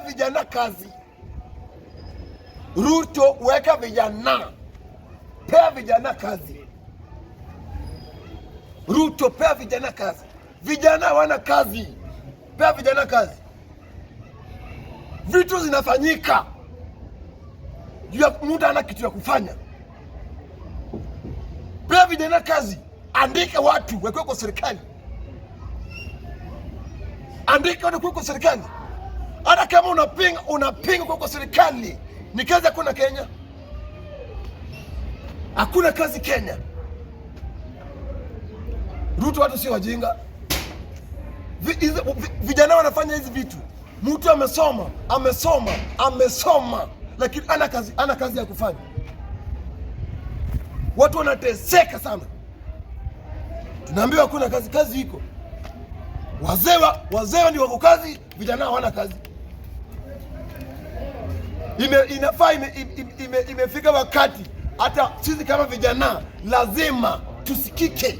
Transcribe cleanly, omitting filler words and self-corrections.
vijana kazi. Ruto, weka vijana, pea vijana kazi. Ruto, pea vijana kazi. Vijana hawana kazi, pea vijana kazi. Vitu zinafanyika juu ya mtu ana kitu ya kufanya. Pea vijana kazi. Andika watu wakiwa kwa serikali, andika watu kwa serikali. Hata kama unapinga kwa serikali, ni kazi hakuna Kenya. Hakuna kazi Kenya. Ruto, watu sio wajinga. Vijana wanafanya hizi vitu. Mtu amesoma lakini ana kazi ya kufanya. Watu wanateseka sana. Tunaambiwa hakuna kazi. Kazi iko. Wazee ndio wako kazi, vijana hawana kazi. Imefika wakati hata sisi kama vijana lazima tusikike.